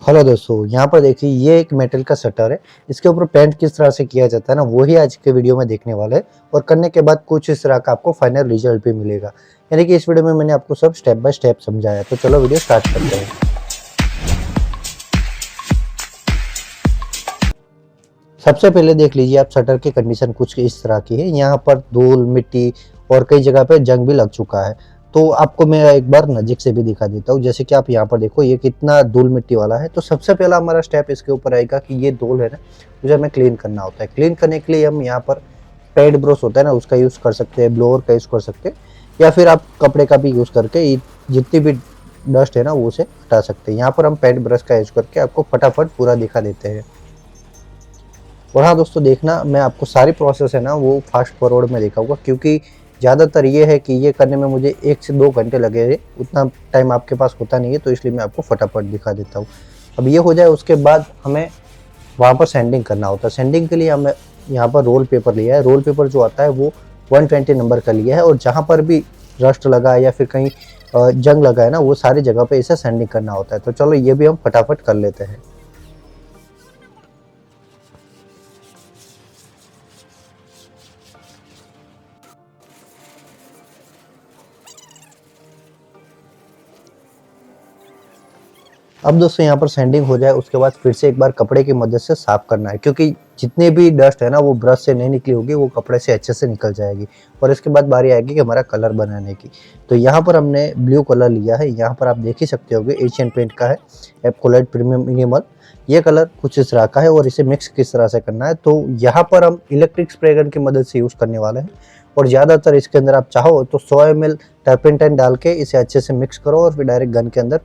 Hello दोस्तों, यहाँ पर देखिए ये एक मेटल का शटर है। इसके ऊपर पेंट किस तरह से किया जाता है ना, वो ही आज के वीडियो में देखने वाले हैं। और करने के बाद कुछ इस तरह का आपको फाइनल रिजल्ट भी मिलेगा। यानी कि इस वीडियो में मैंने आपको सब स्टेप बाय स्टेप समझाया। तो चलो वीडियो स्टार्ट करते हैं। सबसे पहले देख लीजिए आप, शटर की कंडीशन कुछ इस तरह की है। यहाँ पर धूल, मिट्टी और कई जगह पे जंग भी लग चुका है। तो आपको मैं एक बार नज़दीक से भी दिखा देता हूँ। जैसे कि आप यहाँ पर देखो, ये कितना धूल मिट्टी वाला है। तो सबसे पहला हमारा स्टेप इसके ऊपर आएगा कि ये धूल है ना, मुझे हमें क्लीन करना होता है। क्लीन करने के लिए हम यहाँ पर पेड ब्रश होता है ना, उसका यूज़ कर सकते हैं, ब्लोअर का यूज़ कर सकते हैं, या फिर आप कपड़े का भी यूज़ करके जितनी भी डस्ट है ना वो उसे हटा सकते हैं। यहाँ पर हम पेड ब्रश का यूज़ करके आपको फटाफट पूरा दिखा देते हैं। और हाँ दोस्तों, देखना मैं आपको सारी प्रोसेस है ना वो फास्ट फॉरवर्ड में दिखाऊंगा, क्योंकि ज़्यादातर ये है कि ये करने में मुझे 1 से 2 घंटे लगे। उतना टाइम आपके पास होता नहीं है, तो इसलिए मैं आपको फटाफट दिखा देता हूँ। अब ये हो जाए उसके बाद हमें वहाँ पर सैंडिंग करना होता है। सैंडिंग के लिए हमें यहाँ पर रोल पेपर लिया है। रोल पेपर जो आता है वो 120 नंबर का लिया है। और जहाँ पर भी रस्ट लगा है या फिर कहीं जंग लगा है ना, वो सारी जगह पे इसे सैंडिंग करना होता है। तो चलो ये भी हम फटाफट कर लेते हैं। अब दोस्तों यहाँ पर सैंडिंग हो जाए उसके बाद फिर से एक बार कपड़े की मदद से साफ करना है, क्योंकि जितनी भी डस्ट है ना वो ब्रश से नहीं निकली होगी, वो कपड़े से अच्छे से निकल जाएगी। और इसके बाद बारी आएगी कि हमारा कलर बनाने की। तो यहाँ पर हमने ब्लू कलर लिया है। यहाँ पर आप देख ही सकते होगे, एशियन पेंट का है, एपकोलाइट प्रीमियम मिनिमल। ये कलर कुछ इस तरह का है और इसे मिक्स किस तरह से करना है, तो यहाँ पर हम इलेक्ट्रिक स्प्रे गन की मदद से यूज़ करने वाले हैं। और ज़्यादातर इसके अंदर आप चाहो तो 100 ml टर्पेंटाइन डाल के इसे अच्छे से मिक्स करो और फिर डायरेक्ट गन के अंदर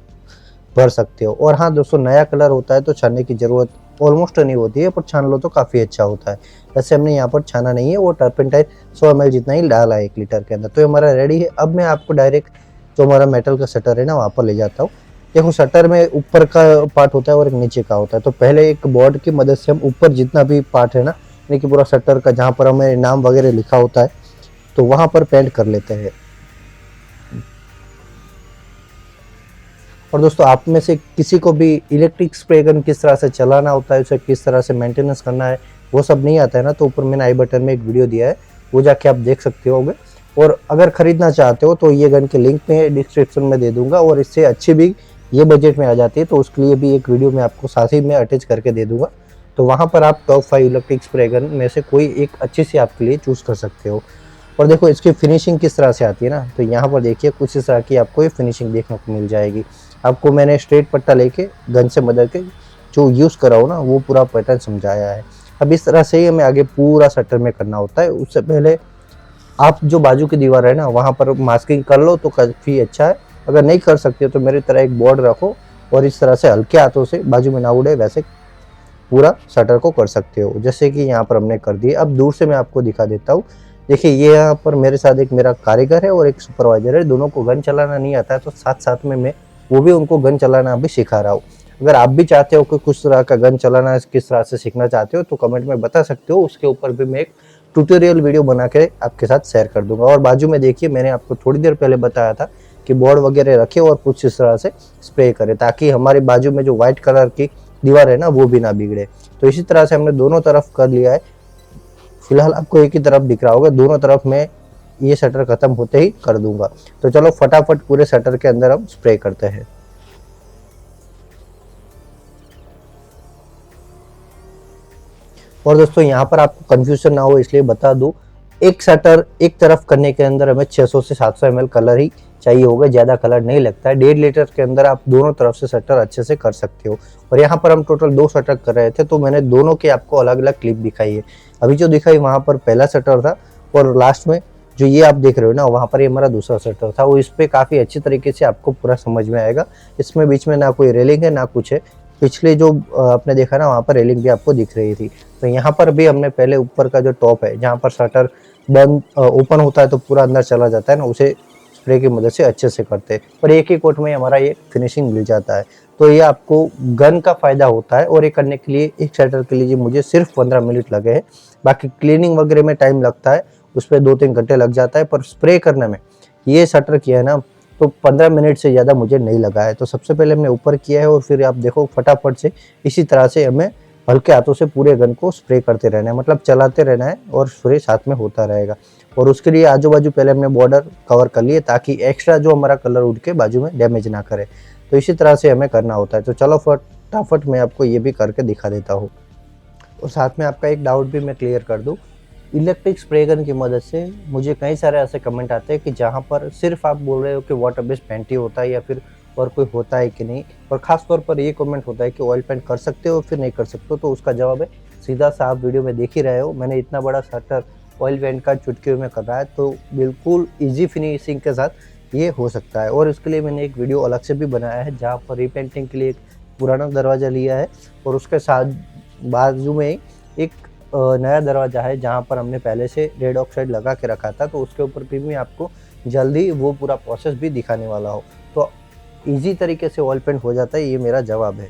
भर सकते हो। और हाँ दोस्तों, नया कलर होता है तो छानने की ज़रूरत ऑलमोस्ट नहीं होती है, पर छान लो तो काफ़ी अच्छा होता है। वैसे हमने यहाँ पर छाना नहीं है, वो टर्पेंटाइन 100 ml जितना ही डाला है 1 लीटर के अंदर। तो ये हमारा रेडी है। अब मैं आपको डायरेक्ट जो हमारा मेटल का शटर है ना वहाँ पर ले जाता हूँ। देखो, शटर में ऊपर का पार्ट होता है और एक नीचे का होता है। तो पहले एक बोर्ड की मदद से हम ऊपर जितना भी पार्ट है ना, यानी कि पूरा शटर का जहाँ पर हमें नाम वगैरह लिखा होता है, तो वहाँ पर पेंट कर लेते हैं। और दोस्तों, आप में से किसी को भी इलेक्ट्रिक स्प्रे गन किस तरह से चलाना होता है, उसे किस तरह से मेंटेनेंस करना है, वो सब नहीं आता है ना, तो ऊपर मैंने आई बटन में एक वीडियो दिया है, वो जाके आप देख सकते होगे। और अगर खरीदना चाहते हो तो ये गन के लिंक में डिस्क्रिप्शन में दे दूंगा। और इससे अच्छी भी ये बजट में आ जाती है, तो उसके लिए भी एक वीडियो मैं आपको साथ ही में अटैच करके दे दूंगा। तो वहाँ पर आप टॉप 5 इलेक्ट्रिक स्प्रे गन में से कोई एक अच्छी सी आपके लिए चूज़ कर सकते हो। और देखो इसकी फिनिशिंग किस तरह से आती है ना, तो यहाँ पर देखिए कुछ इस तरह की आपको ये फिनिशिंग देखने को मिल जाएगी। आपको मैंने स्ट्रेट पट्टा लेके गन से मदद के जो यूज़ करा हो ना, वो पूरा पैटर्न समझाया है। अब इस तरह से ही हमें आगे पूरा शटर में करना होता है। उससे पहले आप जो बाजू की दीवार है ना वहाँ पर मास्किंग कर लो तो काफ़ी अच्छा है। अगर नहीं कर सकते तो मेरी तरह एक बोर्ड रखो और इस तरह से हल्के हाथों से बाजू में ना उड़े वैसे पूरा शटर को कर सकते हो, जैसे कि यहाँ पर हमने कर दिया। अब दूर से मैं आपको दिखा देता हूँ। देखिए, ये यहाँ पर मेरे साथ एक मेरा कारीगर है और एक सुपरवाइजर है। दोनों को गन चलाना नहीं आता है, तो साथ साथ में मैं वो भी उनको गन चलाना भी सिखा रहा हूँ। अगर आप भी चाहते हो कि कुछ तरह का गन चलाना किस तरह से सीखना चाहते हो, तो कमेंट में बता सकते हो। उसके ऊपर भी मैं एक ट्यूटोरियल वीडियो बना के आपके साथ शेयर कर दूंगा। और बाजू में देखिए, मैंने आपको थोड़ी देर पहले बताया था कि बोर्ड वगैरह रखे और कुछ इस तरह से स्प्रे करें, ताकि हमारी बाजू में जो व्हाइट कलर की दीवार है ना वो भी ना बिगड़े। तो इसी तरह से हमने दोनों तरफ कर लिया है। फिलहाल आपको एक ही तरफ दिख रहा होगा, दोनों तरफ मैं ये शटर खत्म होते ही कर दूंगा। तो चलो फटाफट पूरे शटर के अंदर हम स्प्रे करते हैं। और दोस्तों, यहाँ पर आपको कंफ्यूजन ना हो इसलिए बता दूं, एक शटर एक तरफ करने के अंदर हमें 600 से 700 ml कलर ही चाहिए होगा, ज़्यादा कलर नहीं लगता है। 1.5 लीटर के अंदर आप दोनों तरफ से शटर अच्छे से कर सकते हो। और यहाँ पर हम टोटल 2 शटर कर रहे थे, तो मैंने दोनों के आपको अलग अलग क्लिप दिखाई है। अभी जो दिखाई वहाँ पर पहला शटर था, और लास्ट में जो ये आप देख रहे हो ना वहाँ पर ये हमारा दूसरा शटर था। वो इस पर काफ़ी अच्छी तरीके से आपको पूरा समझ में आएगा। इसमें बीच में ना कोई रेलिंग है ना कुछ है। पिछले जो आपने देखा ना वहाँ पर रेलिंग भी आपको दिख रही थी। तो यहाँ पर भी हमने पहले ऊपर का जो टॉप है जहाँ पर शटर बंद ओपन होता है तो पूरा अंदर चला जाता है ना, उसे स्प्रे की मदद से अच्छे से करते हैं। और एक ही कोट में हमारा ये फिनिशिंग मिल जाता है। तो ये आपको गन का फ़ायदा होता है। और ये करने के लिए एक शटर के लिए मुझे सिर्फ 15 मिनट लगे हैं। बाकी क्लीनिंग वगैरह में टाइम लगता है, उस पर 2-3 घंटे लग जाता है। पर स्प्रे करने में ये शटर किया है ना, तो 15 मिनट से ज़्यादा मुझे नहीं लगा है। तो सबसे पहले हमने ऊपर किया है और फिर आप देखो फटाफट से इसी तरह से हमें हल्के हाथों से पूरे गन को स्प्रे करते रहना है, मतलब चलाते रहना है और स्प्रे साथ में होता रहेगा। और उसके लिए आजू बाजू पहले हमने बॉर्डर कवर कर लिए ताकि एक्स्ट्रा जो हमारा कलर उड़ के बाजू में डैमेज ना करे। तो इसी तरह से हमें करना होता है। तो चलो फटाफट मैं आपको ये भी करके दिखा देता हूँ। और साथ में आपका एक डाउट भी मैं क्लियर कर दूँ, इलेक्ट्रिक स्प्रे गन की मदद से मुझे कई सारे ऐसे कमेंट आते हैं कि जहाँ पर सिर्फ आप बोल रहे हो कि वाटर बेस्ड पेंट ही होता है या फिर और कोई होता है कि नहीं, और ख़ास तौर पर ये कमेंट होता है कि ऑयल पेंट कर सकते हो फिर नहीं कर सकते हो। तो उसका जवाब है सीधा सा, आप वीडियो में देख ही रहे हो, मैंने इतना बड़ा शटर ऑयल पेंट का चुटकी में कर रहा है, तो बिल्कुल ईजी फिनिशिंग के साथ ये हो सकता है। और इसके लिए मैंने एक वीडियो अलग से भी बनाया है जहाँ पर रीपेंटिंग के लिए एक पुराना दरवाज़ा लिया है और उसके साथ बाजू में एक नया दरवाज़ा है जहाँ पर हमने पहले से रेड ऑक्साइड लगा के रखा था। तो उसके ऊपर भी मैं आपको जल्दी वो पूरा प्रोसेस भी दिखाने वाला हूँ। तो इजी तरीके से ऑयल पेंट हो जाता है, ये मेरा जवाब है।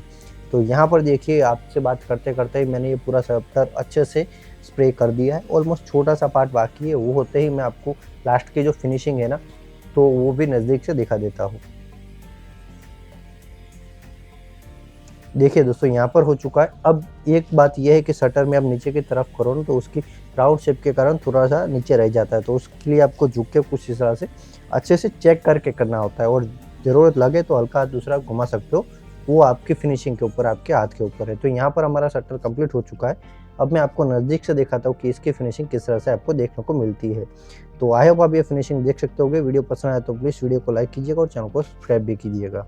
तो यहाँ पर देखिए, आपसे बात करते करते ही मैंने ये पूरा शटर अच्छे से स्प्रे कर दिया है। ऑलमोस्ट छोटा सा पार्ट बाकी है, वो होते ही मैं आपको लास्ट की जो फिनिशिंग है ना, तो वो भी नज़दीक से दिखा देता हूँ। देखिए दोस्तों, यहाँ पर हो चुका है। अब एक बात यह है कि शटर में आप नीचे की तरफ करो ना तो उसकी राउंड शेप के कारण थोड़ा सा नीचे रह जाता है। तो उसके लिए आपको झुक के कुछ इस तरह से अच्छे से चेक करके करना होता है और ज़रूरत लगे तो हल्का हाथ दूसरा घुमा सकते हो, वो आपकी फिनिशिंग के ऊपर, आपके हाथ के ऊपर है। तो यहाँ पर हमारा शटर कंप्लीट हो चुका है। अब मैं आपको नज़दीक से दिखाता हूँ कि इसकी फिनिशिंग किस तरह से आपको देखने को मिलती है। तो आई होप आप ये फिनिशिंग देख सकते होगे। वीडियो पसंद आया तो प्लीज़ वीडियो को लाइक कीजिएगा और चैनल को सब्सक्राइब भी कीजिएगा।